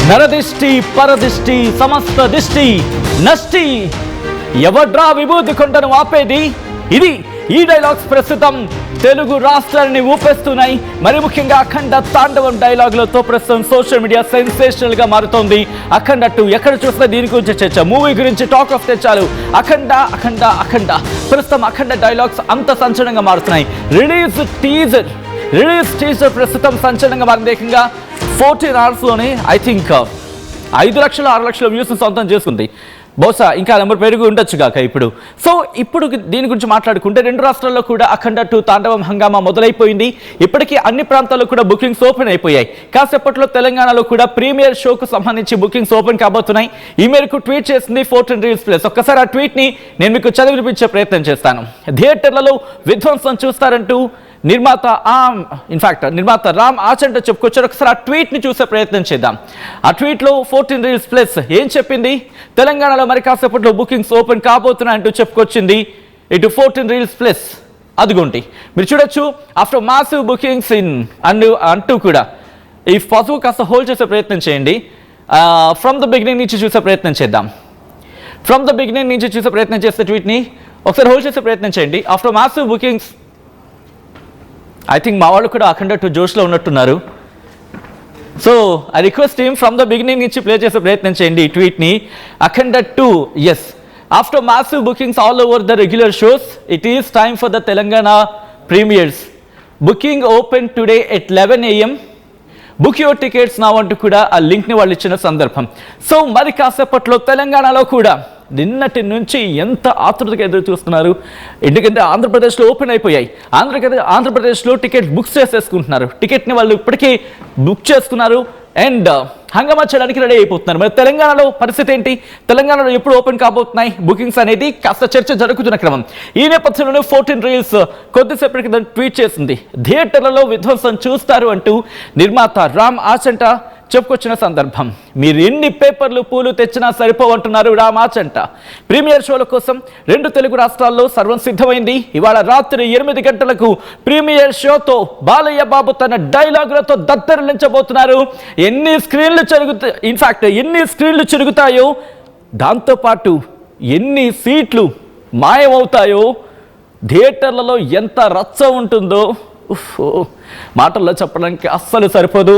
నరదిష్టి పరదిష్టి సమస్త దిష్టి నష్టి ఎవడ్రా విభూతి కొండను ఆపేది. ఇది ఈ డైలాగ్స్ ప్రస్తుతం తెలుగు రాష్ట్రాలని ఊపేస్తున్నాయి. మరి ముఖ్యంగా అఖండ తాండవం డైలాగులతో ప్రస్తుతం సోషల్ మీడియా సెన్సేషనల్ గా మారుతోంది. అఖండ 2 ఎక్కడ చూస్తే దీని గురించి చర్చ, మూవీ గురించి టాక్ ఆఫ్ తెచ్చారు. అఖండ అఖండ అఖండ ప్రస్తుతం అఖండ డైలాగ్స్ అంత సంచలనంగా మారుతున్నాయి. రిలీజ్ టీజర్ ప్రస్తుతం సంచలనంగా మారింది. ఏకంగా 14 hours లోనే ఐ థింక్ 5 లక్షల 6 లక్షల వ్యూస్ సొంతం చేసుకుంది. బహుశా ఇంకా నెంబర్ పెరిగి ఉండొచ్చు కాక ఇప్పుడు దీని గురించి మాట్లాడుకుంటే 2 రాష్ట్రాల్లో కూడా అఖండ 2 తాండవం హంగామా మొదలైపోయింది. ఇప్పటికీ అన్ని ప్రాంతాల్లో కూడా బుకింగ్స్ ఓపెన్ అయిపోయాయి. కాసేపట్లో తెలంగాణలో కూడా ప్రీమియర్ షోకు సంబంధించి బుకింగ్స్ ఓపెన్ కాబోతున్నాయి. ఈ మేరకు ట్వీట్ చేసింది 14 Reels Plus. ఒక్కసారి ఆ ట్వీట్ ని నేను మీకు చదివినిపించే ప్రయత్నం చేస్తాను. థియేటర్లలో విధ్వంసం చూస్తారంటూ నిర్మాత రామ్ ఆచంట చెప్పుకొచ్చారు. ఒకసారి ఆ ట్వీట్ ని చూసే ప్రయత్నం చేద్దాం. ఆ ట్వీట్ లో 14 Reels Plus ఏం చెప్పింది, తెలంగాణలో మరి కాసేపట్లో బుకింగ్స్ ఓపెన్ కాబోతున్నాయంటూ చెప్పుకొచ్చింది. ఇటు 14 Reels Plus అదిగోండి మీరు చూడొచ్చు. ఆఫ్టర్ మాసివ్ బుకింగ్స్ ఇన్ అంటూ కూడా ఈ పసుపు కాస్త హోల్డ్ చేసే ప్రయత్నం చేయండి. ఫ్రమ్ ద బిగినింగ్ నుంచి చూసే ప్రయత్నం చేద్దాం. ఫ్రమ్ ద బిగినింగ్ నుంచి చూసే ప్రయత్నం చేస్తే ట్వీట్ ని ఒకసారి హోల్డ్ చేసే ప్రయత్నం చేయండి. After massive bookings I think మా వాళ్ళు కూడా అఖండ 2 జోష్లో ఉన్నట్టున్నారు. So I request team from the beginning నుంచి ప్లే చేసే ప్రయత్నం చేయండి ఈ ట్వీట్ని. Akhanda 2 as after massive bookings all over the regular shows it is time for the Telangana premiers. Booking open today at 11 AM. Book your tickets నా అంటూ కూడా ఆ లింక్ని వాళ్ళు ఇచ్చిన సందర్భం. సో మరి కాసేపట్లో తెలంగాణలో కూడా నిన్నటి నుంచి ఎంత ఆతృతగా ఎదురు చూస్తున్నారు. ఎందుకంటే ఆంధ్రప్రదేశ్లో ఓపెన్ అయిపోయాయి. ఆంధ్రప్రదేశ్లో టికెట్ బుక్ చేసేసుకుంటున్నారు. టికెట్ని వాళ్ళు ఇప్పటికీ బుక్ చేస్తున్నారు అండ్ హంగామా చేయడానికి రెడీ అయిపోతున్నారు. మరి తెలంగాణలో పరిస్థితి ఏంటి, తెలంగాణలో ఎప్పుడు ఓపెన్ కాబోతున్నాయి బుకింగ్స్ అనేది కాస్త చర్చ జరుగుతున్న క్రమం. ఈ నేపథ్యంలోనే 14 Reels కొద్దిసేపటి క్రితం ట్వీట్ చేసింది. థియేటర్లలో విధ్వంసం చూస్తారు అంటూ నిర్మాత రామ్ ఆచంట చెప్పుకొచ్చిన సందర్భం. మీరు ఎన్ని పేపర్లు పూలు తెచ్చినా సరిపోవంటున్నారు రామ్ ఆచంట. ప్రీమియర్ షోల కోసం 2 తెలుగు రాష్ట్రాల్లో సర్వం సిద్ధమైంది. ఇవాళ రాత్రి 8 గంటలకు ప్రీమియర్ షోతో బాలయ్య బాబు తన డైలాగులతో దత్తరించబోతున్నారు. ఎన్ని స్క్రీన్లు చెరుగుతాయో దాంతోపాటు ఎన్ని సీట్లు మాయమవుతాయో, థియేటర్లలో ఎంత రచ్చ ఉంటుందో మాటల్లో చెప్పడానికి అస్సలు సరిపోదు.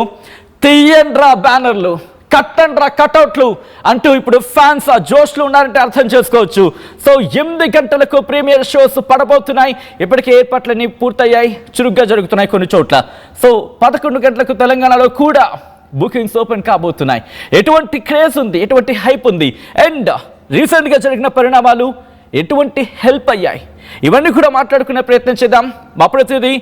తీయండ్రా బ్యానర్లు, కట్టండ్రా కటౌట్లు అంటూ ఇప్పుడు ఫ్యాన్స్ ఆ జోష్లో ఉన్నారంటే అర్థం చేసుకోవచ్చు. సో 8 గంటలకు ప్రీమియర్ షోస్ పడబోతున్నాయి. ఇప్పటికే ఏర్పాట్లన్నీ పూర్తయ్యాయి, చురుగ్గా జరుగుతున్నాయి కొన్ని చోట్ల. సో 11 గంటలకు తెలంగాణలో కూడా బుకింగ్స్ ఓపెన్ కాబోతున్నాయి. ఎటువంటి క్రేజ్ ఉంది, ఎటువంటి హైప్ ఉంది అండ్ రీసెంట్గా జరిగిన పరిణామాలు ఎటువంటి హెల్ప్ అయ్యాయి, ఇవన్నీ కూడా మాట్లాడుకునే ప్రయత్నం చేద్దాం. మా ప్రతినిధి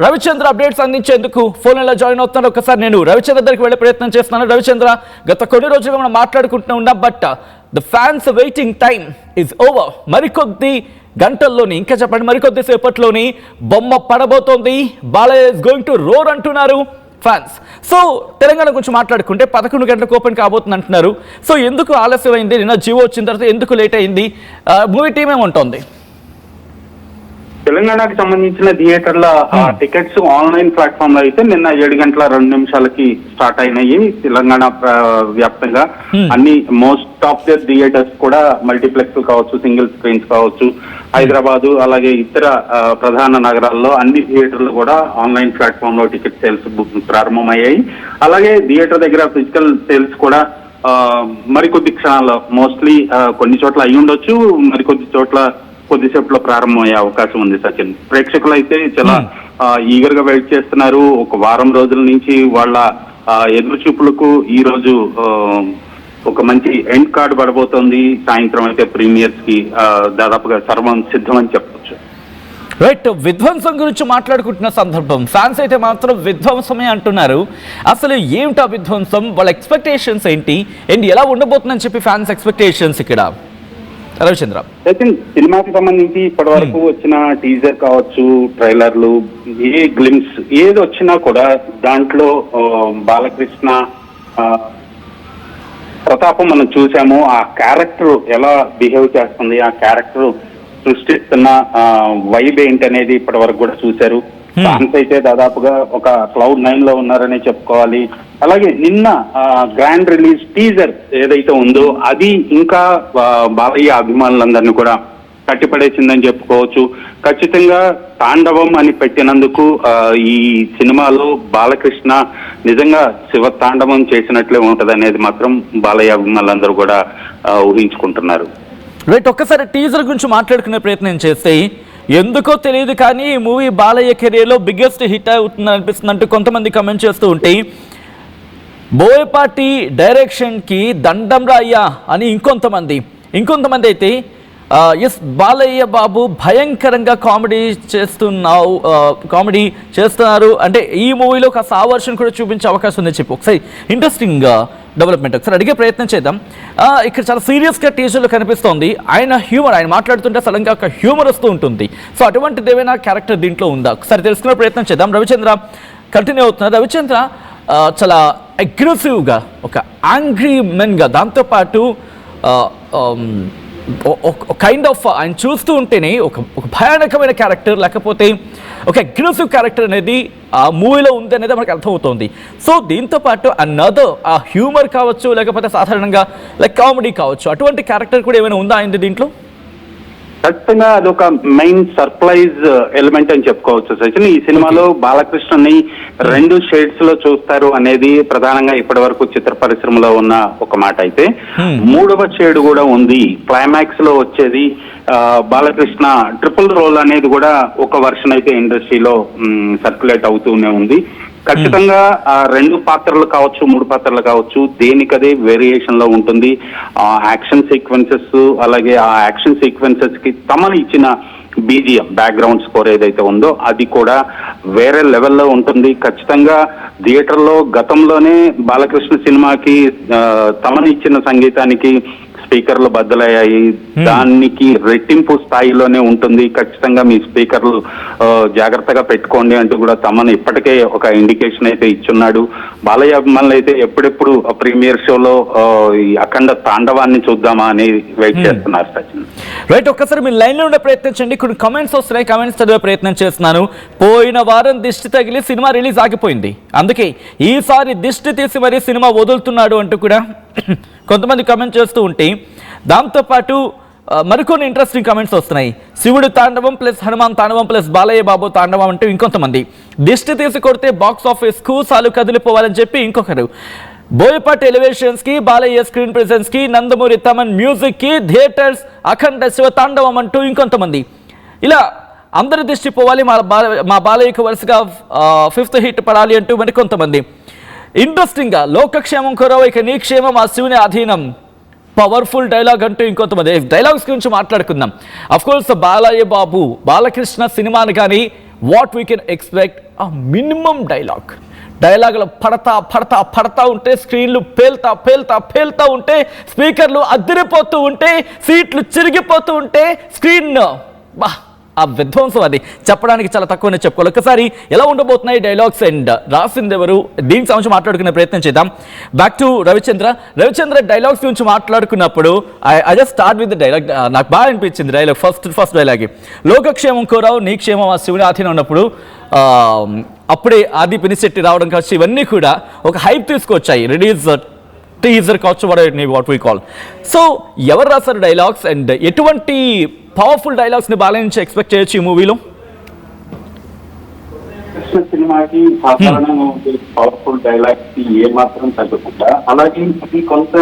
రవిచంద్ర అప్డేట్స్ అందించేందుకు ఫోన్లో జాయిన్ అవుతున్నాను. ఒకసారి నేను రవిచంద్ర దగ్గరికి వెళ్ళే ప్రయత్నం చేస్తున్నాను. రవిచంద్ర, గత కొన్ని రోజులుగా మనం మాట్లాడుకుంటూ ఉన్నాం, but the fans waiting time is over. మరికొద్ది గంటల్లోని, ఇంకా చెప్పండి, మరికొద్ది సేపట్లోని బొమ్మ పడబోతోంది. Balayya is going to roar అంటున్నారు ఫ్యాన్స్. సో తెలంగాణ గురించి మాట్లాడుకుంటే 11 గంటలకు ఓపెన్ కాబోతుంది అంటున్నారు. సో ఎందుకు ఆలస్యం అయింది, నిన్న జియో వచ్చిన తర్వాత ఎందుకు లేట్ అయింది, మూవీ టీం ఏముంటుంది? తెలంగాణకి సంబంధించిన థియేటర్ల టికెట్స్ ఆన్లైన్ ప్లాట్ఫామ్ లో అయితే నిన్న 7:02 స్టార్ట్ అయినాయి. తెలంగాణ వ్యాప్తంగా అన్ని మోస్ట్ ఆఫ్ ద థియేటర్స్ కూడా మల్టీప్లెక్స్ కావచ్చు, సింగిల్ స్క్రీన్స్ కావచ్చు, హైదరాబాదు అలాగే ఇతర ప్రధాన నగరాల్లో అన్ని థియేటర్లు కూడా ఆన్లైన్ ప్లాట్ఫామ్ లో టికెట్ సేల్స్ ప్రారంభమయ్యాయి. అలాగే థియేటర్ దగ్గర ఫిజికల్ సేల్స్ కూడా మరికొద్ది క్షణాల్లో, మోస్ట్లీ కొన్ని చోట్ల అయి ఉండొచ్చు, మరికొద్ది చోట్ల కొద్దిసేపులో ప్రారంభమయ్యే అవకాశం ఉంది. సచిన్, ప్రేక్షకులు అయితే చాలా ఈగర్ గా వెయిట్ చేస్తున్నారు. ఒక వారం రోజుల నుంచి వాళ్ళ ఎదురు చూపులకు ఈ రోజు ఒక మంచి ఎండ్ కార్డు పడబోతోంది. సాయంత్రం అయితే ప్రీమియర్స్ కి దాదాపుగా సర్వం సిద్ధమని చెప్పొచ్చు. రైట్, విధ్వంసం గురించి మాట్లాడుకుంటున్న సందర్భం ఫ్యాన్స్ అయితే మాత్రం విధ్వంసమే అంటున్నారు. అసలు ఏమిటా విధ్వంసం, వాళ్ళ ఎక్స్పెక్టేషన్స్ ఏంటి అండ్ ఎలా ఉండబోతుందని చెప్పి ఫ్యాన్స్ ఎక్స్పెక్టేషన్స్ ఇక్కడ? రవిచంద్ర, సినిమాకి సంబంధించి ఇప్పటి వరకు వచ్చిన టీజర్ కావచ్చు, ట్రైలర్లు, ఏ గ్లిమ్స్ ఏది వచ్చినా కూడా దాంట్లో బాలకృష్ణ ప్రతాపం మనం చూసాము. ఆ క్యారెక్టర్ ఎలా బిహేవ్ చేస్తుంది, ఆ క్యారెక్టర్ సృష్టిస్తున్న వైబ్ ఏంటి అనేది ఇప్పటి వరకు కూడా చూశారు. ఫ్యాన్స్ అయితే దాదాపుగా ఒక క్లౌడ్ 9 లో ఉన్నారని చెప్పుకోవాలి. అలాగే నిన్న గ్రాండ్ రిలీజ్ టీజర్ ఏదైతే ఉందో అది ఇంకా బాలయ్య అభిమానులందరినీ కూడా కట్టిపడేసిందని చెప్పుకోవచ్చు. ఖచ్చితంగా తాండవం అని పెట్టినందుకు ఈ సినిమాలో బాలకృష్ణ నిజంగా శివ తాండవం చేసినట్లే ఉంటది అనేది మాత్రం బాలయ్య అభిమానులందరూ కూడా ఊహించుకుంటున్నారు. రైట్, ఒక్కసారి టీజర్ గురించి మాట్లాడుకునే ప్రయత్నం చేస్తే ఎందుకో తెలియదు కానీ ఈ మూవీ బాలయ్య కెరీర్లో బిగ్గెస్ట్ హిట్ అవుతుంది అనిపిస్తుంది అంటూ కొంతమంది కమెంట్ చేస్తూ ఉంటే, బోయపాటి డైరెక్షన్కి దండం రాయ్యా అని ఇంకొంతమంది అయితే ఎస్ బాలయ్య బాబు భయంకరంగా కామెడీ చేస్తున్నారు అంటే ఈ మూవీలో కాస్త ఆ వర్షన్ కూడా చూపించే అవకాశం ఉందని చెప్పి ఒకసారి ఇంట్రెస్టింగ్ డెవలప్మెంట్ ఒకసారి అడిగే ప్రయత్నం చేద్దాం. ఇక్కడ చాలా సీరియస్గా టీజర్లో కనిపిస్తోంది. ఆయన మాట్లాడుతుంటే సడన్గా ఒక హ్యూమర్ వస్తూ ఉంటుంది. సో అటువంటిది ఏమైనా క్యారెక్టర్ దీంట్లో ఉందా ఒకసారి తెలుసుకునే ప్రయత్నం చేద్దాం. రవిచంద్ర కంటిన్యూ అవుతున్నారు. రవిచంద్ర చాలా అగ్రెసివ్గా ఒక యాంగ్రీ మెన్గా దాంతోపాటు కైండ్ ఆఫ్ ఆయన చూస్తూ ఉంటేనే ఒక భయానకమైన క్యారెక్టర్ లేకపోతే ఒక అగ్రెసివ్ క్యారెక్టర్ అనేది ఆ మూవీలో ఉంది అనేది మనకు అర్థమవుతుంది. సో దీంతో పాటు అనదర్ ఆ హ్యూమర్ కావచ్చు లేకపోతే సాధారణంగా లైక్ కామెడీ కావచ్చు అటువంటి క్యారెక్టర్ కూడా ఏమైనా ఉందా అయింది దీంట్లో? ఖచ్చితంగా అదొక మెయిన్ సర్ప్రైజ్ ఎలిమెంట్ అని చెప్పుకోవచ్చు సచిన్. ఈ సినిమాలో బాలకృష్ణని 2 షేడ్స్ లో చూస్తారు అనేది ప్రధానంగా ఇప్పటి వరకు చిత్ర పరిశ్రమలో ఉన్న ఒక మాట అయితే, 3వ షేడ్ కూడా ఉంది. క్లైమాక్స్ లో వచ్చేది బాలకృష్ణ ట్రిపుల్ రోల్ అనేది కూడా ఒక వర్షన్ అయితే ఇండస్ట్రీలో సర్క్యులేట్ అవుతూనే ఉంది. ఖచ్చితంగా 2 పాత్రలు కావచ్చు 3 పాత్రలు కావచ్చు దేనికదే వేరియేషన్ లో ఉంటుంది. యాక్షన్ సీక్వెన్సెస్ అలాగే ఆ యాక్షన్ సీక్వెన్సెస్ కి తమను ఇచ్చిన బీజిఎం బ్యాక్గ్రౌండ్ స్కోర్ ఏదైతే ఉందో అది కూడా వేరే లెవెల్లో ఉంటుంది. ఖచ్చితంగా థియేటర్లో గతంలోనే బాలకృష్ణ సినిమాకి తమను ఇచ్చిన సంగీతానికి స్పీకర్లు బద్దలయ్యాయి. దానికి రెట్టింపు స్థాయిలోనే ఉంటుంది. ఖచ్చితంగా మీ స్పీకర్లు జాగ్రత్తగా పెట్టుకోండి అంటూ కూడా తమను ఇప్పటికే ఒక ఇండికేషన్ అయితే ఇచ్చున్నాడు. బాలయ్య అభిమానులు అయితే ఎప్పుడెప్పుడు ప్రీమియర్ షోలో ఈ అఖండ తాండవాన్ని చూద్దామా అని వెయిట్ చేస్తున్నారు సచిన్. రైట్, ఒక్కసారి మీరు లైన్ లో ఉండే ప్రయత్నించండి. కొన్ని కామెంట్స్ వస్తున్నాయి, కామెంట్స్ చదివే ప్రయత్నం చేస్తున్నాను. పోయిన వారం దిష్టి తగిలి సినిమా రిలీజ్ ఆగిపోయింది, అందుకే ఈసారి దిష్టి తీసి మరీ సినిమా వదులుతున్నాడు అంటూ కూడా కొంతమంది కామెంట్ చేస్తూ ఉంటే, దాంతోపాటు మరికొన్ని ఇంట్రెస్టింగ్ కామెంట్స్ వస్తున్నాయి. శివుడు తాండవం ప్లస్ హనుమాన్ తాండవం ప్లస్ బాలయ్య బాబు తాండవం అంటూ ఇంకొంతమంది, దిష్టి తీసి కొడితే బాక్స్ ఆఫీస్ కూసాలు కదిలిపోవాలని చెప్పి ఇంకొకరు, బోయపాటి ఎలివేషన్స్ కి బాలయ్య స్క్రీన్ ప్రెజెన్స్ కి నందమూరి తమన్ మ్యూజిక్ కి థియేటర్స్ అఖండ శివ తాండవం అంటూ ఇంకొంతమంది. ఇలా అందరి దృష్టి పోవాలి, మా బాలయ్యకు వరుసగా 5th హిట్ పడాలి అంటూ మరికొంతమంది. ఇంట్రెస్టింగ్ గా లోకక్షేమం కొరవ ఇక నీ క్షేమం ఆ శివుని అధీనం, పవర్ఫుల్ డైలాగ్ అంటూ ఇంకొంతమంది. డైలాగ్స్ గురించి మాట్లాడుకుందాం. అఫ్ కోర్స్ బాలయ్య బాబు బాలకృష్ణ సినిమాని కానీ వాట్ వీ కెన్ ఎక్స్పెక్ట్ ఆ మినిమం డైలాగులు పడతా ఉంటే, స్క్రీన్లు పేల్తా ఉంటే, స్పీకర్లు అదిరిపోతూ ఉంటే, సీట్లు చిరిగిపోతూ ఉంటే, స్క్రీన్ ఆ విధ్వంసం అది చెప్పడానికి చాలా తక్కువనే చెప్పుకోవాలి. ఒకసారి ఎలా ఉండబోతున్నాయి డైలాగ్స్ అండ్ రాసింది ఎవరు దీనికి సంబంధించి మాట్లాడుకునే ప్రయత్నం చేద్దాం. బ్యాక్ టు రవిచంద్ర డైలాగ్స్ గురించి మాట్లాడుకున్నప్పుడు I just start with the dialogue. నాకు బాగా అనిపించింది డైలాగ్. ఫస్ట్ డైలాగ్, లోకక్షేమం కోరావు నీ క్షేమం ఆ శివుని ఆధీనం ఉన్నప్పుడు అప్పుడే ఆది పినిశెట్టి రావడం కావచ్చు, ఇవన్నీ కూడా ఒక హైప్ తీసుకొచ్చాయి. రిలీజ్ టీజర్ కావచ్చు వాట్ వీ కాల్. సో ఎవరు రాశారు డైలాగ్స్ అండ్ ఎటువంటి పవర్ఫుల్ డైలాగ్స్ ని బాలయ్య నుంచి ఎక్స్పెక్ట్ చేయొచ్చు ఈ మూవీలో? కృష్ణ సినిమాకి సాధారణంగా పవర్ఫుల్ డైలాగ్స్ కి ఏమాత్రం తగ్గకుండా, అలాగే ఇది కొంత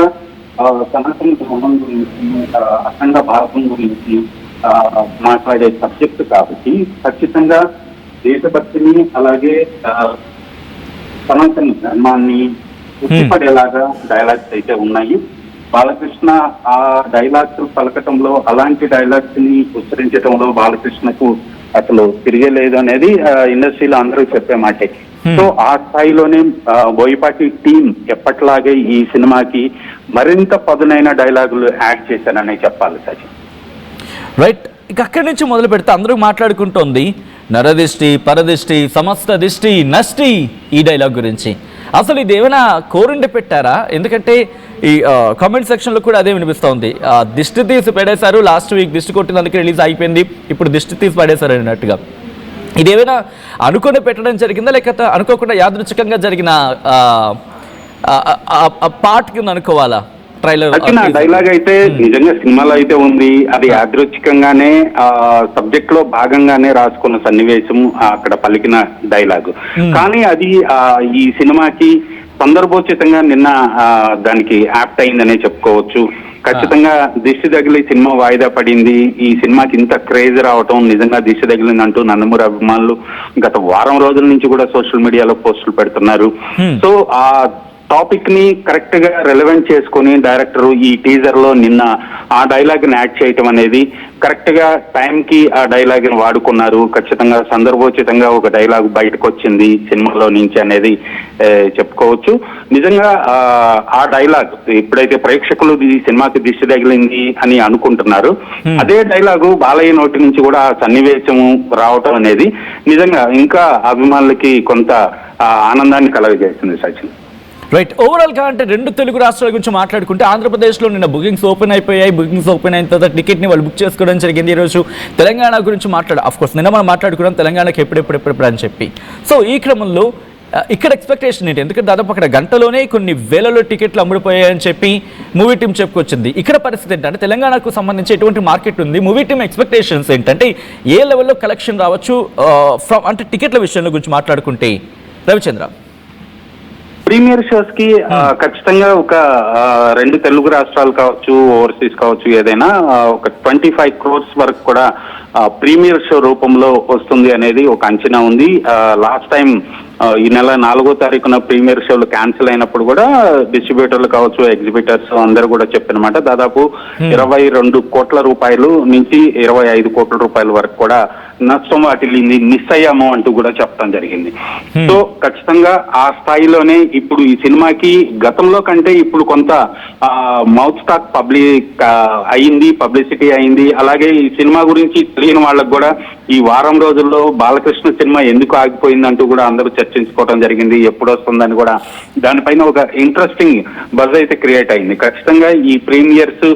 సనాతన ధర్మం గురించి అఖండ భారతం గురించి మాట్లాడే సబ్జెక్ట్ కాబట్టి ఖచ్చితంగా దేశభక్తిని అలాగే సనాతన ధర్మాన్ని ఉట్టిపడేలాగా డైలాగ్స్ అయితే ఉన్నాయి. బాలకృష్ణ ఆ డైలాగ్స్ పలకటంలో, అలాంటి డైలాగ్స్ ని ఉచ్చరించడంలో బాలకృష్ణకు అసలు తిరిగేలేదు అనేది ఇండస్ట్రీలో అందరూ చెప్పే మాటే. సో ఆ స్థాయిలోనే బోయపాటి టీం ఎప్పట్లాగే ఈ సినిమాకి మరింత పదునైన డైలాగులు యాడ్ చేశానని చెప్పాలి సచిన్. రైట్, ఇక అక్కడి నుంచి మొదలు పెడితే అందరూ మాట్లాడుకుంటోంది నరదిష్టి, పరదిష్టి, సమస్త దిష్టి, నష్టి ఈ డైలాగ్ గురించి. అసలు ఇది ఏమైనా కోరుండి పెట్టారా? ఎందుకంటే ఈ కామెంట్ సెక్షన్లో కూడా అదే వినిపిస్తోంది. దిష్టి తీసి పడేశారు, లాస్ట్ వీక్ దిష్టి కొట్టినందుకు రిలీజ్ అయిపోయింది, ఇప్పుడు దిష్టి తీసి పడేశారు అన్నట్టుగా. ఇదేమైనా అనుకుని పెట్టడం జరిగిందా లేకపోతే అనుకోకుండా యాదృచ్ఛికంగా జరిగిన పార్ట్ కింద అనుకోవాలా ట్రైలర్? డైలాగ్ అయితే నిజంగా సినిమాలో అయితే ఉంది. అది యాదృచ్ఛికంగానే సబ్జెక్ట్ లో భాగంగానే రాసుకున్న సన్నివేశం అక్కడ పలికిన డైలాగ్. కానీ అది ఈ సినిమాకి సందర్భోచితంగా నిన్న దానికి యాప్ట్ అయిందనే చెప్పుకోవచ్చు. ఖచ్చితంగా దిష్టి తగిలి సినిమా వాయిదా పడింది. ఈ సినిమాకి ఇంత క్రేజ్ రావటం నిజంగా దిష్టి తగిలిందంటూ నందమూరి అభిమానులు గత వారం రోజుల నుంచి కూడా సోషల్ మీడియాలో పోస్టులు పెడుతున్నారు. సో ఆ టాపిక్ ని కరెక్ట్ గా రెలవెంట్ చేసుకుని డైరెక్టర్ ఈ టీజర్ లో నిన్న ఆ డైలాగ్ ని యాడ్ చేయటం అనేది కరెక్ట్ గా టైం కి ఆ డైలాగ్ ని వాడుకున్నారు. ఖచ్చితంగా సందర్భోచితంగా ఒక డైలాగ్ బయటకు వచ్చింది సినిమాలో నుంచి అనేది చెప్పుకోవచ్చు. నిజంగా ఆ డైలాగ్ ఇప్పుడైతే ప్రేక్షకులు ఈ సినిమాకి దిష్టి తగిలింది అని అనుకుంటున్నారు, అదే డైలాగు బాలయ్య నోటి నుంచి కూడా ఆ సన్నివేశము రావటం అనేది నిజంగా ఇంకా అభిమానులకి కొంత ఆనందాన్ని కలగజేస్తుంది సచిన్. రైట్, ఓవరాల్గా అంటే రెండు తెలుగు రాష్ట్రాల గురించి మాట్లాడుకుంటే ఆంధ్రప్రదేశ్లో నిన్న బుకింగ్స్ ఓపెన్ అయిపోయాయి. బుకింగ్స్ ఓపెన్ అయిన తర్వాత టికెట్ని వాళ్ళు బుక్ చేసుకోవడం జరిగింది. ఈరోజు తెలంగాణ గురించి అఫ్కోర్స్ నిన్న మనం మాట్లాడుకున్నాం తెలంగాణకి ఎప్పుడెప్పుడు అని చెప్పి. సో ఈ క్రమంలో ఇక్కడ ఎక్స్పెక్టేషన్ ఏంటి? ఎందుకంటే దాదాపు అక్కడ గంటలోనే కొన్ని వేలలో టికెట్లు అమ్ముడిపోయాయని చెప్పి మూవీ టీం చెప్పుకొచ్చింది. ఇక్కడ పరిస్థితి ఏంటంటే తెలంగాణకు సంబంధించి ఎటువంటి మార్కెట్ ఉంది, మూవీ టీం ఎక్స్పెక్టేషన్స్ ఏంటంటే ఏ లెవెల్లో కలెక్షన్ రావచ్చు అంటే టికెట్ల విషయంలో గురించి మాట్లాడుకుంటే రవిచంద్ర? ప్రీమియర్ షోస్ కి ఖచ్చితంగా ఒక రెండు తెలుగు రాష్ట్రాలు కావచ్చు, ఓవర్సీస్ కావచ్చు, ఏదైనా ఒక 25 crores వరకు కూడా ప్రీమియర్ షో రూపంలో వస్తుంది అనేది ఒక అంచనా ఉంది. లాస్ట్ టైం ఈ నెల 4వ తారీఖున ప్రీమియర్ షోలు క్యాన్సిల్ అయినప్పుడు కూడా డిస్ట్రిబ్యూటర్లు కావచ్చు, ఎగ్జిబిటర్స్ అందరూ కూడా చెప్పినమాట దాదాపు 22 కోట్ల రూపాయలు నుంచి 25 కోట్ల రూపాయల వరకు కూడా నష్టం వాటిల్లింది, మిస్ అయ్యాము అంటూ కూడా చెప్పడం జరిగింది. సో ఖచ్చితంగా ఆ స్థాయిలోనే ఇప్పుడు ఈ సినిమాకి గతంలో కంటే ఇప్పుడు కొంత మౌత్ టాక్ పబ్లిక్ అయింది, పబ్లిసిటీ అయింది. అలాగే ఈ సినిమా గురించి తెలియని వాళ్ళకు కూడా ఈ వారం రోజుల్లో బాలకృష్ణ సినిమా ఎందుకు ఆగిపోయిందంటూ కూడా అందరూ చర్చించుకోవడం జరిగింది. ఎప్పుడు వస్తుందని కూడా దానిపైన ఒక ఇంట్రెస్టింగ్ బజ్ అయితే క్రియేట్ అయింది. ఖచ్చితంగా ఈ ప్రీమియర్స్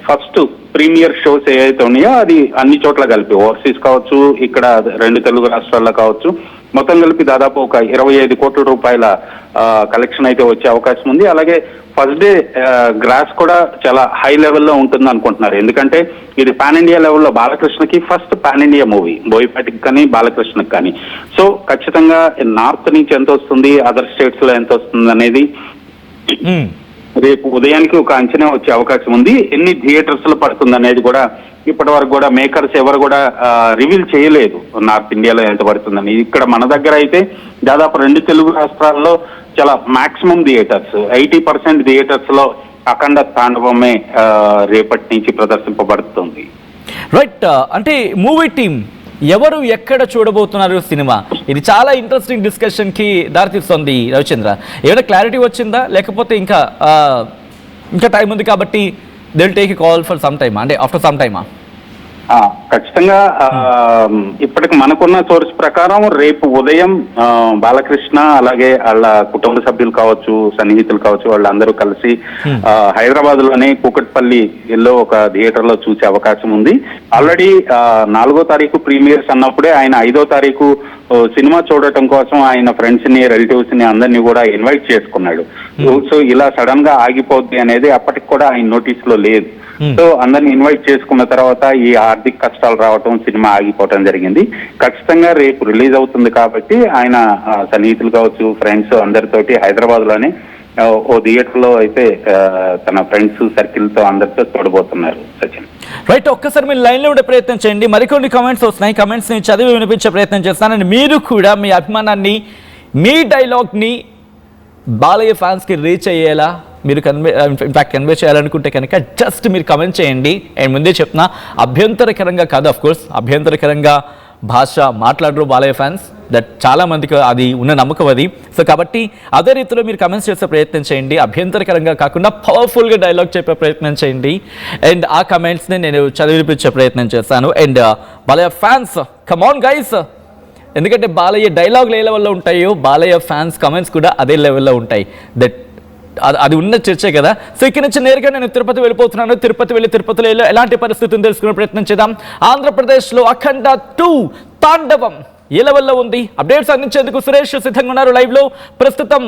ఫస్ట్ ప్రీమియర్ షోస్ ఏవైతే ఉన్నాయో అది అన్ని చోట్ల కలిపి ఓవర్సీస్ కావచ్చు, ఇక్కడ రెండు తెలుగు రాష్ట్రాల్లో కావచ్చు, మొత్తం కలిపి దాదాపు ఒక 25 కోట్ల రూపాయల కలెక్షన్ అయితే వచ్చే అవకాశం ఉంది. అలాగే ఫస్ట్ డే గ్రాస్ కూడా చాలా హై లెవెల్లో ఉంటుంది అనుకుంటున్నారు. ఎందుకంటే ఇది పాన్ ఇండియా లెవెల్లో బాలకృష్ణకి ఫస్ట్ పాన్ ఇండియా మూవీ, బోయపాటికి కానీ బాలకృష్ణకి కానీ. సో ఖచ్చితంగా నార్త్ నుంచి ఎంత వస్తుంది, అదర్ స్టేట్స్ లో ఎంత వస్తుంది అనేది రేపు ఉదయానికి ఒక అంచనా వచ్చే అవకాశం ఉంది. ఎన్ని థియేటర్స్ లో పడుతుంది అనేది కూడా ఇప్పటి వరకు కూడా మేకర్స్ ఎవరు కూడా రివీల్ చేయలేదు నార్త్ ఇండియాలో ఎంత పడుతుందని. ఇక్కడ మన దగ్గర అయితే దాదాపు రెండు తెలుగు రాష్ట్రాల్లో చాలా మాక్సిమం థియేటర్స్ 80% థియేటర్స్ లో అఖండ తాండవమే రేపటి నుంచి ప్రదర్శింపబడుతుంది. రైట్, అంటే మూవీ టీం ఎవరు ఎక్కడ చూడబోతున్నారు సినిమా, ఇది చాలా ఇంట్రెస్టింగ్ డిస్కషన్ కి దారితీస్తుంది. రవిచంద్ర, ఏమైనా క్లారిటీ వచ్చిందా, లేకపోతే ఇంకా టైం ఉంది కాబట్టి they will take a call for some time, అంటే ఆఫ్టర్ సమ్ టైమా? ఖచ్చితంగా ఇప్పటికి మనకున్న సోర్స్ ప్రకారం రేపు ఉదయం బాలకృష్ణ అలాగే వాళ్ళ కుటుంబ సభ్యులు కావచ్చు, సన్నిహితులు కావచ్చు, వాళ్ళందరూ కలిసి హైదరాబాద్ లోనే కూకట్పల్లిలో ఒక థియేటర్ లో చూసే అవకాశం ఉంది. ఆల్రెడీ 4వ తారీఖు ప్రీమియర్స్ అన్నప్పుడే ఆయన 5వ తారీఖు సినిమా చూడటం కోసం ఆయన ఫ్రెండ్స్ ని, రిలేటివ్స్ ని అందరినీ కూడా ఇన్వైట్ చేసుకున్నాడు. సో ఇలా సడన్ గా ఆగిపోద్ది అనేది అప్పటికి కూడా ఆయన నోటీస్ లో లేదు. సో అందరిని ఇన్వైట్ చేసుకున్న తర్వాత ఈ ఆర్థిక కష్టాలు రావటం, సినిమా ఆగిపోవటం జరిగింది. ఖచ్చితంగా రేపు రిలీజ్ అవుతుంది కాబట్టి ఆయన సన్నిహితులు కావచ్చు, ఫ్రెండ్స్ అందరితోటి హైదరాబాద్ లోనే ఓ థియేటర్ లో అయితే తన ఫ్రెండ్స్ సర్కిల్ తో అందరితో చూడబోతున్నారు. సచిన్, రైట్, ఒక్కసారి మీరు లైన్లో ఉండే ప్రయత్నం చేయండి. మరికొన్ని కామెంట్స్ వస్తున్నాయి, కామెంట్స్ ని చదివి వినిపించే ప్రయత్నం చేస్తానండి. మీరు కూడా మీ అభిమానాన్ని, మీ డైలాగ్ని బాలయ్య ఫ్యాన్స్కి రీచ్ అయ్యేలా మీరు కన్వే చేయాలనుకుంటే కనుక జస్ట్ మీరు కమెంట్ చేయండి. అండ్ ముందే చెప్తున్నా, అభ్యంతరకరంగా కాదు, అఫ్ కోర్స్ అభ్యంతరకరంగా భాష మాట్లాడరు బాలయ్య ఫ్యాన్స్, దట్ చాలా మందికి అది ఉన్న నమ్మకం అది. సో కాబట్టి అదే రీతిలో మీరు కమెంట్స్ చేసే ప్రయత్నం చేయండి, అభ్యంతరకరంగా కాకుండా పవర్ఫుల్గా డైలాగ్ చెప్పే ప్రయత్నం చేయండి. అండ్ ఆ కమెంట్స్ని నేను చదివిపించే ప్రయత్నం చేస్తాను. And Balayya fans, come on guys, ఎందుకంటే బాలయ్య డైలాగులు ఏ లెవెల్లో ఉంటాయో బాలయ్య ఫ్యాన్స్ కమెంట్స్ కూడా అదే లెవెల్లో ఉంటాయి. దట్ అది ఉన్న చర్చే కదా. సో ఇక్కడ నుంచి నేరుగా నేను తిరుపతి వెళ్ళిపోతున్నాను. తిరుపతి వెళ్ళి తిరుపతిలో ఎలాంటి పరిస్థితిని తెలుసుకునే ప్రయత్నం చేద్దాం. ఆంధ్రప్రదేశ్లో అఖండ 2 తాండవం ఏ లెవెల్లో ఉంది, అప్డేట్స్ అందించేందుకు సురేష్ సిద్ధంగా ఉన్నారు లైవ్లో. ప్రస్తుతం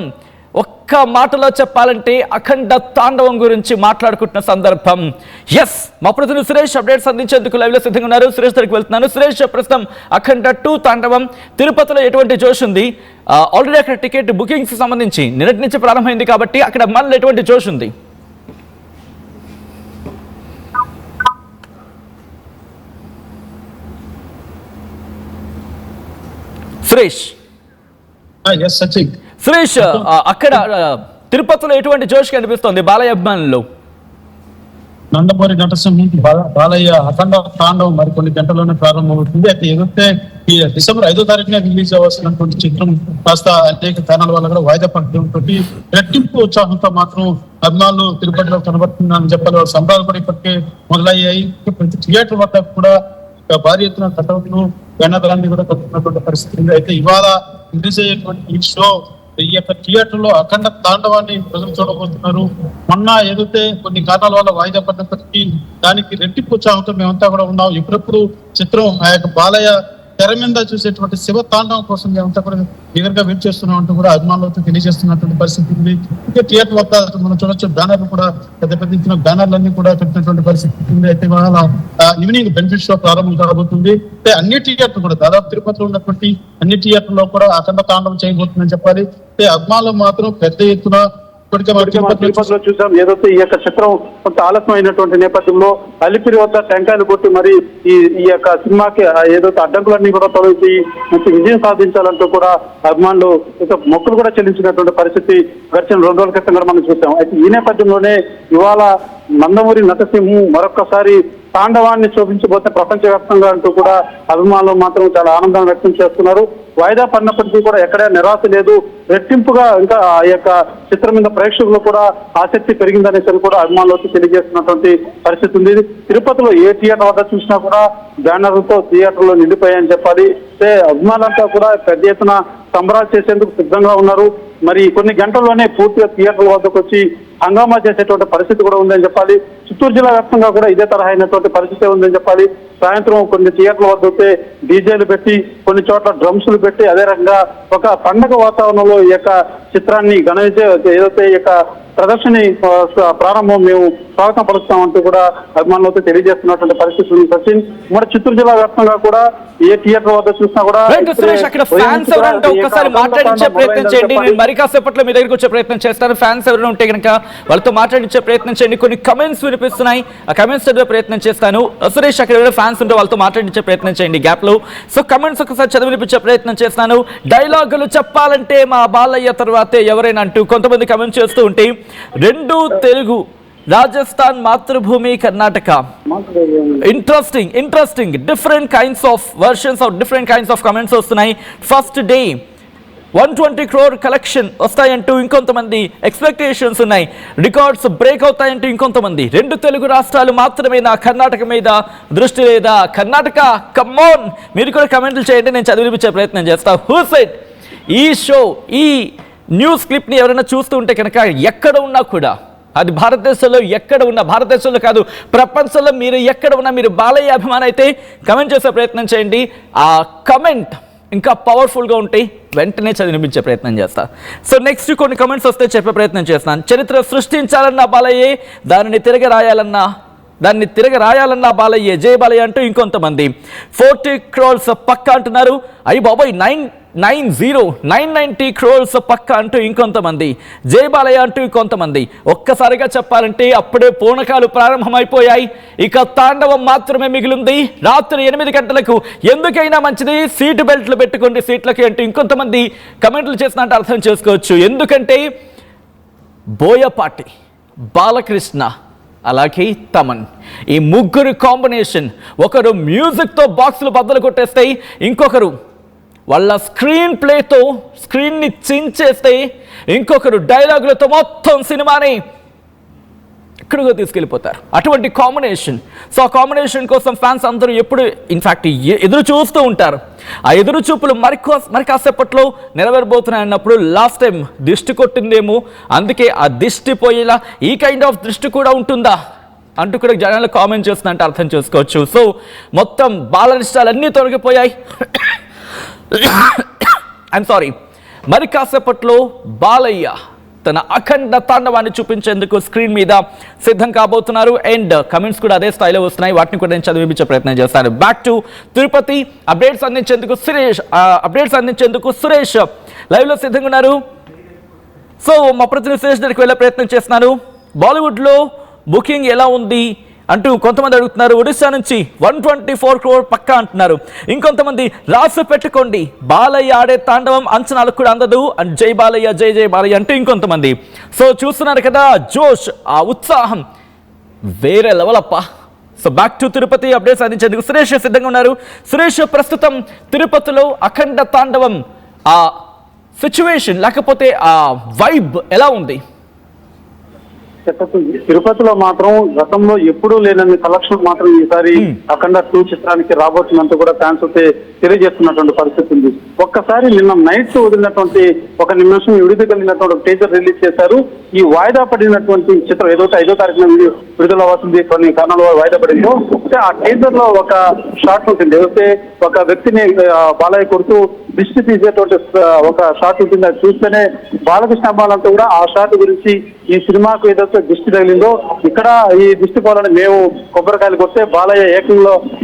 ఒక్క మాటలో చెప్పాలంటే అఖండ తాండవం గురించి మాట్లాడుకుంటున్న సందర్భం. ఎస్, మా ప్రతినిధి సురేష్ అప్డేట్స్ అందించేందుకు లైవ్ లో సిద్ధంగా ఉన్నారు. సురేష్ దగ్గరికి వెళ్తున్నాను. సురేష్, ప్రస్తుతం అఖండ 2 తాండవం తిరుపతిలో ఎటువంటి జోష్ ఉంది? ఆల్రెడీ అక్కడ టికెట్ బుకింగ్స్ సంబంధించి నిన్నటి నుంచి ప్రారంభమైంది కాబట్టి అక్కడ మనలో ఎటువంటి జోష్ ఉంది? సురేష్, అక్కడ తిరుపతిలో ఎటువంటి జోష్ కనిపిస్తోంది బాలయ్య అభిమానులు? నందమూరి నటసింహ బాలయ్య అఖండ తాండవం మరికొన్ని గంటల్లోనే ప్రారంభమవుతుంది. అయితే ఏదైతే ఈ డిసెంబర్ 5వ తారీఖున రిలీజ్ అవ్వాల్సినటువంటి చిత్రం కాస్త అనేక కారణాల వల్ల కూడా వాయిదా పడడంతో రెట్టింపు ఉత్సాహంతో మాత్రం అభిమానులు తిరుపతిలో కనబడుతుందని చెప్పాలి. వాళ్ళ సంబరాలు కూడా ఇప్పటికే మొదలయ్యాయి. ప్రతి థియేటర్ వద్ద కూడా భారీ ఎత్తున కటౌట్లు బ్యానర్లన్నీ కూడా కట్టుకున్నటువంటి పరిస్థితి ఉంది. అయితే ఇవాళ రిలీజ్ అయ్యేటువంటి ఈ షో ఈ యొక్క థియేటర్ లో అఖండ తాండవాన్ని ప్రజలు చూడబోతున్నారు. మొన్న ఏదైతే కొన్ని కారణాల వల్ల వాయిదా పడినప్పటికీ దానికి రెట్టింపు ఉత్సాహంతో మేమంతా కూడా ఉన్నాం. ఎప్పుడెప్పుడు చిత్రం ఆ యొక్క బాలయ్య తెర మీద చూసేటువంటి శివ తాండవం కోసం మేమంతా కూడా దగ్గరగా వెయిట్ చేస్తున్నాం అంటూ కూడా అభిమానులతో తెలియజేస్తున్నటువంటి పరిస్థితి ఉంది. ఇంకా థియేటర్ వద్ద మనం చూడొచ్చు, బ్యానర్లు కూడా పెద్ద పెద్ద ఇచ్చిన బ్యానర్లన్నీ కూడా పెట్టినటువంటి పరిస్థితి ఉంది. అయితే ఇవాళ ఈవినింగ్ బెనిఫిట్ షో ప్రారంభం కాబోతుంది. అయితే అన్ని థియేటర్లు కూడా దాదాపు తిరుపతిలో ఉన్నటువంటి అన్ని థియేటర్లో కూడా అఖండ తాండవం చేయబోతుందని చెప్పాలి. అయితే అభిమానులు మాత్రం పెద్ద ఎత్తున తిరుపతిలో చూసాం. ఏదైతే ఈ యొక్క చిత్రం కొంత ఆలస్యం అయినటువంటి నేపథ్యంలో అలిపిరి వద్ద టెంకాయలు కొట్టి మరి ఈ యొక్క సినిమాకి ఏదైతే అడ్డంకులన్నీ కూడా తొలగించి మంచి విజయం సాధించాలంటూ కూడా అభిమానులు మొక్కులు కూడా చెల్లించినటువంటి పరిస్థితి గడిచిన 2 రోజుల క్రితం కూడా మనం చూసాం. అయితే ఈ నేపథ్యంలోనే ఇవాళ నందమూరి నటసింహం మరొకసారి తాండవాన్ని చూపించబోతే ప్రపంచవ్యాప్తంగా అంటూ కూడా అభిమానులు మాత్రం చాలా ఆనందం వ్యక్తం చేస్తున్నారు. వాయిదా పడినప్పటికీ కూడా ఎక్కడా నిరాశ లేదు. రెట్టింపుగా ఇంకా ఆ యొక్క చిత్రం మీద ప్రేక్షకులు కూడా ఆసక్తి పెరిగిందనేసి కూడా అభిమానులకు తెలియజేస్తున్నటువంటి పరిస్థితి ఉంది. తిరుపతిలో ఏ థియేటర్ వద్ద చూసినా కూడా బ్యానర్లతో థియేటర్లో నిండిపోయాయని చెప్పాలి. అభిమానులంతా కూడా పెద్ద ఎత్తున సంబరాలు చేసేందుకు సిద్ధంగా ఉన్నారు. మరి కొన్ని గంటల్లోనే పూర్తిగా థియేటర్ల వద్దకు వచ్చి హంగామా చేసేటువంటి పరిస్థితి కూడా ఉందని చెప్పాలి. చిత్తూరు జిల్లా వ్యాప్తంగా కూడా ఇదే తరహా అయినటువంటి పరిస్థితి ఉందని చెప్పాలి. సాయంత్రం కొన్ని థియేటర్ల వద్ద వస్తే డీజేలు పెట్టి, కొన్ని చోట్ల డ్రమ్స్లు పెట్టి, అదే రకంగా ఒక పండగ వాతావరణంలో ఈ యొక్క చిత్రాన్ని ఏదైతే ఈ యొక్క ప్రదర్శన ప్రారంభం మేము స్వాగతం పలుకుతామంటూ కూడా అభిమానులతో తెలియజేస్తున్నటువంటి పరిస్థితి ఉంది. సచిన్, మరి చిత్తూరు జిల్లా వ్యాప్తంగా కూడా ఏ థియేటర్ వద్ద చూసినా కూడా ఒక్కసారి మాట్లాడించే ప్రయత్నం చేయండి. నేను మరి కాసేపట్లో మీ దగ్గరికి వచ్చే ప్రయత్నం చేస్తాను. ఫ్యాన్స్ ఎవరైనా ఉంటే కనుక వాళ్ళతో మాట్లాడించే ప్రయత్నం చేయండి. కొన్ని కమెంట్స్ వినిపిస్తున్నాయి, ఆ కమెంట్స్ చదివే ప్రయత్నం చేస్తాను. సురేష్, అక్కడ ఎవరైనా ఫ్యాన్స్ ఉంటే వాళ్ళతో మాట్లాడించే ప్రయత్నం చేయండి గ్యాప్ లో. సో కమెంట్స్ ఒకసారి చదివినిపించే ప్రయత్నం చేస్తాను. డైలాగులు చెప్పాలంటే మా బాలయ్య తర్వాతే ఎవరైనా అంటూ కొంతమంది కమెంట్ చేస్తూ ఉంటే 2 తెలుగు, రాజస్థాన్ మాతృభూమి, Karnataka. Interesting different kinds of versions of different kinds of comments వస్తున్నాయి. ఫస్ట్ డే 120 crore కలెక్షన్ వస్తాయంటూ ఇంకొంతమంది ఎక్స్పెక్టేషన్స్ ఉన్నాయి. రికార్డ్స్ బ్రేక్ అవుతాయంటూ ఇంకొంతమంది. 2 తెలుగు రాష్ట్రాలు మాత్రమే నా కర్ణాటక మీద దృష్టి లేదా? కర్ణాటక కమ్మోన్, మీరు కూడా కమెంట్లు చేయండి, నేను చదివిపించే ప్రయత్నం చేస్తాను. హూ సెడ్ ఈ షో, ఈ న్యూస్ క్లిప్ని ఎవరైనా చూస్తూ ఉంటే కనుక ఎక్కడ ఉన్నా కూడా, అది భారతదేశంలో ఎక్కడ ఉన్నా, భారతదేశంలో కాదు ప్రపంచంలో మీరు ఎక్కడ ఉన్నా, మీరు బాలయ్య అభిమాని అయితే కమెంట్ చేసే ప్రయత్నం చేయండి. ఆ కమెంట్ ఇంకా పవర్ఫుల్గా ఉంటాయి, వెంటనే చదివినిపించే ప్రయత్నం చేస్తా. సో నెక్స్ట్ కొన్ని కమెంట్స్ వస్తే చెప్పే ప్రయత్నం చేస్తాను. చరిత్ర సృష్టించాలన్న బాలయ్యే, దానిని తిరగ రాయాలన్నా బాలయ్యే, జై బాలయ్య అంటూ ఇంకొంతమంది. 40 crores పక్క అంటున్నారు. అయ్యి బాబాయ్ 990 crores పక్క అంటూ ఇంకొంతమంది. జై బాలయ్య అంటూ ఇంకొంతమంది. ఒక్కసారిగా చెప్పాలంటే అప్పుడే పూనకాలు ప్రారంభమైపోయాయి. ఇక తాండవం మాత్రమే మిగిలింది. రాత్రి 8 గంటలకు ఎందుకైనా మంచిది సీటు బెల్ట్లు పెట్టుకోండి సీట్లకి అంటూ ఇంకొంతమంది కమెంట్లు చేసినట్టు అర్థం చేసుకోవచ్చు. ఎందుకంటే బోయపాటి, బాలకృష్ణ, అలాగే తమన్, ఈ ముగ్గురు కాంబినేషన్, ఒకరు మ్యూజిక్తో బాక్సులు బద్దలు కొట్టేస్తాయి, ఇంకొకరు వాళ్ళ స్క్రీన్ ప్లేతో స్క్రీన్ని చించేస్తే, ఇంకొకరు డైలాగులతో మొత్తం సినిమాని ఎక్కడికో తీసుకెళ్ళిపోతారు. అటువంటి కాంబినేషన్. సో ఆ కాంబినేషన్ కోసం ఫ్యాన్స్ అందరూ ఎప్పుడు ఇన్ఫ్యాక్ట్ ఎదురు చూస్తూ ఉంటారు. ఆ ఎదురు చూపులు మరి కాసేపట్లో నెరవేరబోతున్నాయి అన్నప్పుడు లాస్ట్ టైం దిష్టి కొట్టిందేమో, అందుకే ఆ దిష్టి పోయేలా ఈ కైండ్ ఆఫ్ దృష్టి కూడా ఉంటుందా అంటూ కూడా జనాలు కామెంట్ చేస్తున్నట్టు అర్థం చేసుకోవచ్చు. సో మొత్తం బాలనిష్టాలన్నీ తొలగిపోయాయి. I'm sorry. మరి కాసేపట్లో బాలయ్య తన అఖండ తాండవాన్ని చూపించేందుకు స్క్రీన్ మీద సిద్ధం కాబోతున్నారు. అండ్ కమెంట్స్ కూడా అదే స్థాయిలో వస్తున్నాయి, వాటిని కూడా నేను చదివించే ప్రయత్నం చేస్తాను. Back to Tirupati. అప్డేట్స్ అందించేందుకు సురేష్ లైవ్ లో సిద్ధంగా ఉన్నారు. సో మా ప్రతినిధి సురేష్ దగ్గరికి వెళ్ళే ప్రయత్నం చేస్తున్నాను. బాలీవుడ్ లో బుకింగ్ ఎలా ఉంది అంటూ కొంతమంది అడుగుతున్నారు. ఒడిశా నుంచి 124 crore పక్కా అంటున్నారు. ఇంకొంతమంది రాసి పెట్టుకోండి, బాలయ్య ఆడే తాండవం అంచనాలకు కూడా అందదు అండ్ జై బాలయ్య జై జై బాలయ్య అంటూ ఇంకొంతమంది. సో చూస్తున్నారు కదా జోష్, ఆ ఉత్సాహం వేరే లెవెల్ అప్ప. So back to Tirupati. Updates అందించేందుకు సురేష్ సిద్ధంగా ఉన్నారు. సురేష్, ప్రస్తుతం తిరుపతిలో అఖండ తాండవం ఆ సిచ్యువేషన్ లేకపోతే ఆ వైబ్ ఎలా ఉంది? తిరుపతిలో మాత్రం గతంలో ఎప్పుడూ లేనన్ని కలెక్షన్ మాత్రం ఈసారి అఖండ 2 చిత్రానికి రాబోతున్నంత కూడా ఫ్యాన్స్ అయితే తెలియజేస్తున్నటువంటి పరిస్థితి ఉంది. ఒక్కసారి నిన్న నైట్ వదిలినటువంటి ఒక నిమిషం విడుదలైనటువంటి టీజర్ రిలీజ్ చేశారు. ఈ వాయిదా పడినటువంటి చిత్రం ఏదైతే 5వ తారీఖున విడుదల అవుతుంది, కొన్ని కారణాల వాయిదా పడిందో ఆ టీజర్ లో ఒక షాట్ ఉంటుంది. ఏదైతే ఒక వ్యక్తిని బాలయ్య కొడుతూ దిష్టి తీసేటువంటి ఒక షాట్ ఉంటుంది. అది చూస్తేనే బాలకృష్ణ అమ్మాలంతా కూడా ఆ షాట్ గురించి ఈ సినిమాకు ఏదైతే దిష్టి తగిలిందో ఇక్కడ ఈ దిష్టి పోలని మేము కొబ్బరికాయలు కొడితే బాలయ్య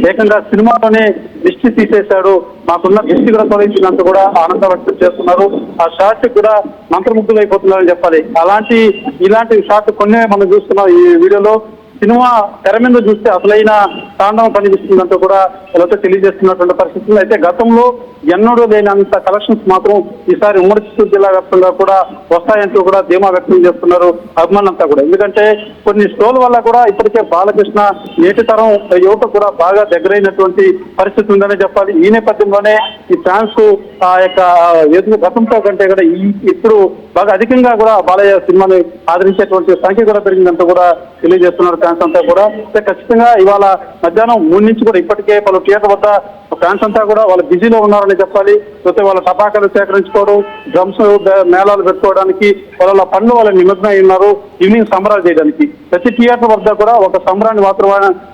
ఏకంగా సినిమాలోనే దిష్టి తీసేశాడు, మాకున్న దిష్టి కూడా తొలగించినంత కూడా ఆనందం వ్యక్తం చేస్తున్నారు. ఆ షాట్ కూడా మంత్రముగ్ధులు అయిపోతున్నారని చెప్పాలి. ఇలాంటి షాట్ కొన్ని మనం చూస్తున్నాం ఈ వీడియోలో. సినిమా తెర మీద చూస్తే అసలైన తాండవం కనిపిస్తుందంటూ కూడా వాళ్ళతో తెలియజేస్తున్నటువంటి పరిస్థితులు. అయితే గతంలో ఎన్నడూ లేనంత కలెక్షన్స్ మాత్రం ఈసారి ఉమ్మడి చిత్తూరు జిల్లా వ్యాప్తంగా కూడా వస్తాయంటూ కూడా ధీమా వ్యక్తం చేస్తున్నారు అభిమానులంతా కూడా. ఎందుకంటే కొన్ని షోల వల్ల కూడా ఇప్పటికే బాలకృష్ణ నేటి తరం యువత కూడా బాగా దగ్గరైనటువంటి పరిస్థితి ఉందనే చెప్పాలి. ఈ నేపథ్యంలోనే ఈ ఫ్యాన్స్ ఆ యొక్క గతంతో కంటే కూడా ఇప్పుడు బాగా అధికంగా కూడా బాలయ్య సినిమాని ఆదరించేటువంటి సంఖ్య కూడా పెరిగిందంటూ కూడా తెలియజేస్తున్నారు ఫ్యాన్స్ అంతా కూడా. ఖచ్చితంగా ఇవాళ మధ్యాహ్నం 3 నుంచి కూడా ఇప్పటికే పలు థియేటర్ వద్ద ఫ్యాన్స్ అంతా కూడా వాళ్ళు బిజీలో ఉన్నారని చెప్పాలి. లేకపోతే వాళ్ళ టపాకాలు సేకరించుకోవడం, డ్రమ్స్ మేళాలు పెట్టుకోవడానికి వాళ్ళ పనులు వాళ్ళు నిమగ్నమై ఉన్నారు. ఈవినింగ్ సంబరాలు చేయడానికి ప్రతి థియేటర్ వద్ద కూడా ఒక సంబరాన్ని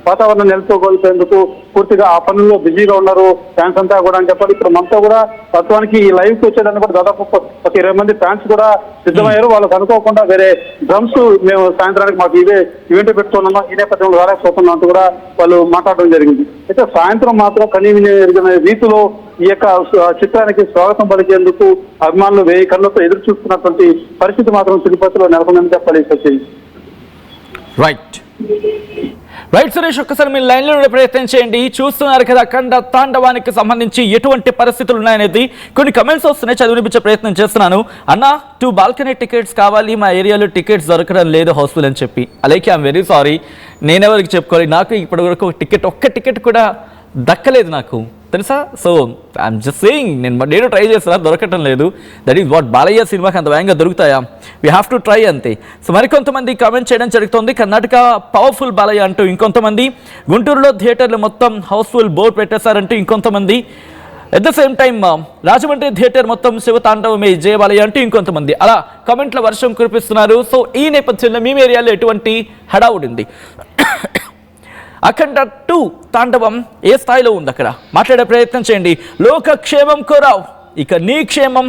వాతావరణం నెలకొల్పేందుకు పూర్తిగా ఆ పనుల్లో బిజీగా ఉన్నారు ఫ్యాన్స్ అంతా కూడా అని చెప్పాలి. ఇప్పుడు మనతో కూడా తత్వానికి ఈ లైవ్ కి వచ్చేదాన్ని కూడా దాదాపు ఒక 20 మంది ఫ్యాన్స్ కూడా సిద్ధమయ్యారు. వాళ్ళకి అనుకోకుండా వేరే డ్రమ్స్ మేము సాయంత్రానికి మాకు ఈవెంట్ పెట్టుకున్నామా, ఈ నేపథ్యంలో రాలేకపోతున్నాం అంటూ కూడా వాళ్ళు మాట్లాడడం జరిగింది. అయితే సాయంత్రం మాత్రం కనీవిని ఎరిగిన రీతిలో ఈ యొక్క చిత్రానికి స్వాగతం పలికేందుకు అభిమానులు 1000 కళ్ళతో ఎదురు చూస్తున్నటువంటి పరిస్థితి మాత్రం తిరుపతిలో నెలకొందని చెప్పాలి. రైట్ సురేష్, ఒక్కసారి మీరు లైన్లో ఉండే ప్రయత్నం చేయండి. చూస్తున్నారు కదా అఖండ తాండవానికి సంబంధించి ఎటువంటి పరిస్థితులు ఉన్నాయనేది కొన్ని కమెంట్స్ వస్తున్నాయి, చదివినిపించే ప్రయత్నం చేస్తున్నాను. అన్న 2 బాల్కనీ టికెట్స్ కావాలి, మా ఏరియాలో టికెట్స్ దొరకడం లేదు హౌస్ఫుల్ అని చెప్పి. అలాగే ఐఎమ్ వెరీ సారీ, నేనెవరికి చెప్పుకోవాలి, నాకు ఇప్పటి వరకు ఒక్క టికెట్ కూడా దక్కలేదు నాకు తెలుసా. సో ఐఎమ్ జస్ట్ సేయింగ్, నేను ట్రై చేస్తున్నా, దొరకటం లేదు. దట్ ఈస్ వాట్ బాలయ్య సినిమాకి అంత వేగంగా దొరుకుతాయా? వీ హ్యావ్ టు ట్రై అంతే. సో మరికొంతమంది కామెంట్ చేయడం జరుగుతుంది. కర్ణాటక పవర్ఫుల్ బాలయ్య అంటూ ఇంకొంతమంది, గుంటూరులో థియేటర్లు మొత్తం హౌస్ఫుల్ బోర్డు పెట్టేశారంటూ ఇంకొంతమంది, at the same time Rajahmundry theatre మొత్తం శివతాండవమే జయ బాలయ్య అంటూ ఇంకొంతమంది అలా కామెంట్ల వర్షం కురిపిస్తున్నారు. సో ఈ నేపథ్యంలో మీ ఏరియాలో ఎటువంటి హడావుడింది? అఖండ 2 తాండవం ఏ స్థాయిలో ఉంది అక్కడ మాట్లాడే ప్రయత్నం చేయండి. లోకక్షేమం కోరావు, ఇక నీ క్షేమం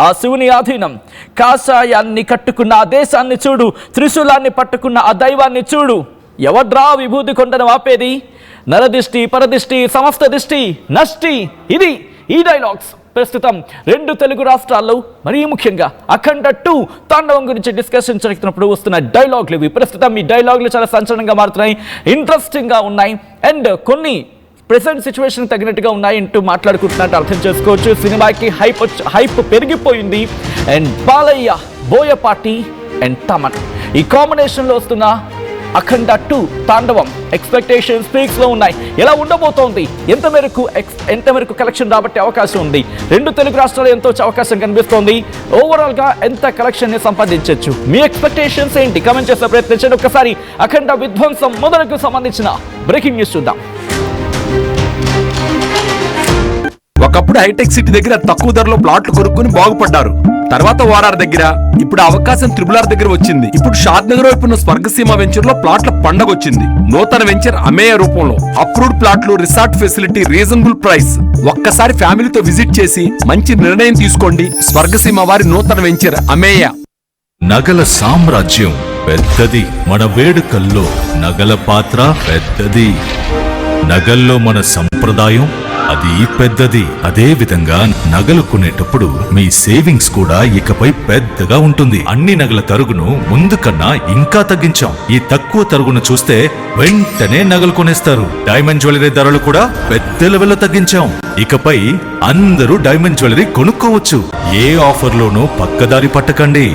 ఆ శివుని ఆధీనం. కాషాయాన్ని కట్టుకున్న ఆ దేశాన్ని చూడు, త్రిశూలాన్ని పట్టుకున్న ఆ దైవాన్ని చూడు. ఎవడ్రా విభూతి కొండను ఆపేది? నరదిష్టి పరదిష్టి సమస్త దిష్టి నష్టి. ఇది ఈ డైలాగ్స్ ప్రస్తుతం 2 తెలుగు రాష్ట్రాల్లో మరీ ముఖ్యంగా అఖండ 2 తాండవం గురించి డిస్కషన్ జరుగుతున్నప్పుడు వస్తున్న డైలాగులు ఇవి. ప్రస్తుతం ఈ డైలాగులు చాలా సంచలనంగా మారుతున్నాయి, ఇంట్రెస్టింగ్గా ఉన్నాయి అండ్ కొన్ని ప్రెసెంట్ సిచ్యువేషన్ తగినట్టుగా ఉన్నాయి అంటూ మాట్లాడుకుంటున్నట్టు అర్థం చేసుకోవచ్చు. సినిమాకి హైప్ పెరిగిపోయింది అండ్ బాలయ్య, బోయపాటి అండ్ తమన్ ఈ కాంబినేషన్లో వస్తున్న అఖండ 2 తాండవం ఎక్స్పెక్టేషన్స్ పీక్స్ లో ఉన్నాయి. ఎలా ఉండబోతోంది, ఎంత మేరకు కలెక్షన్ రాబట్టే అవకాశం ఉంది? 2 తెలుగు రాష్ట్రాలు ఎంతో అవకాశం కనిపిస్తోంది. ఓవరాల్ గా ఎంత కలెక్షన్ ని సంపాదించవచ్చు? మీ ఎక్స్పెక్టేషన్స్ ఏంటి? కమెంట్ చేసే ప్రయత్నించండి. ఒక్కసారి అఖండ విధ్వంసం మొదలకు సంబంధించిన బ్రేకింగ్ న్యూస్ చూద్దాం. ఒకప్పుడు హైటెక్ సిటీ దగ్గర తక్కువ ధరలో ప్లాట్లు కొనుక్కుని బాగుపడ్డారు. తర్వాత ఓఆర్ఆర్ దగ్గర, ఇప్పుడు అవకాశం త్రిబుల్ దగ్గర వచ్చింది. ఇప్పుడు షాద్ నగర్ వైపున్న స్వర్గసీమ వెంచర్ లో ప్లాట్ల పండగ వచ్చింది. నూతన వెంచర్ అమేయ రూపంలో అప్రూవ్డ్ ప్లాట్లు, రిసార్ట్ ఫెసిలిటీ, రీజనబుల్ ప్రైస్. ఒక్కసారి ఫ్యామిలీతో విజిట్ చేసి మంచి నిర్ణయం తీసుకోండి. స్వర్గసీమ వారి నూతన వెంచర్ అమేయ. నగల సామ్రాజ్యం పెద్దది, మన వేడుకల్లో నగల పాత్ర పెద్దది, నగల్లో మన సంప్రదాయం అది పెద్దది. అదే విధంగా నగలు కొనేటప్పుడు మీ సేవింగ్స్ కూడా ఇకపై పెద్దగా ఉంటుంది. అన్ని నగల తరుగును ముందు కన్నా ఇంకా తగ్గించాం. ఈ తక్కువ తరుగును చూస్తే వెంటనే నగలు కొనేస్తారు. డైమండ్ జ్యువెలరీ ధరలు కూడా పెద్ద లెవెల్లో తగ్గించాం. ఇకపై అందరూ డైమండ్ జ్యువెలరీ కొనుక్కోవచ్చు. ఏ ఆఫర్లోనూ పక్కదారి పట్టకండి.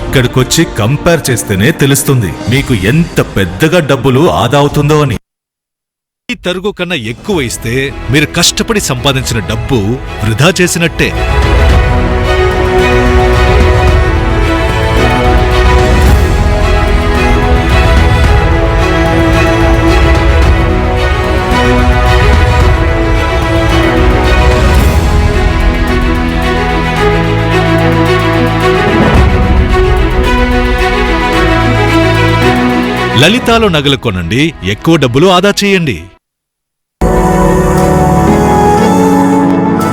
ఇక్కడికొచ్చి కంపేర్ చేస్తేనే తెలుస్తుంది మీకు ఎంత పెద్దగా డబ్బులు ఆదా అవుతుందో అని. ఈ తరుగు కన్నా ఎక్కువ ఇస్తే మీరు కష్టపడి సంపాదించిన డబ్బు వృధా చేసినట్టే. లలితాలో నగలు కొనండి, ఎక్కువ డబ్బులు ఆదా చేయండి.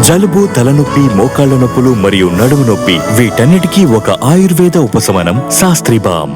జలుబు, తలనొప్పి, మోకాళ్ల నొప్పులు మరియు నడుము నొప్పి వీటన్నిటికీ ఒక ఆయుర్వేద ఉపశమనం శాస్త్రీ బామ్.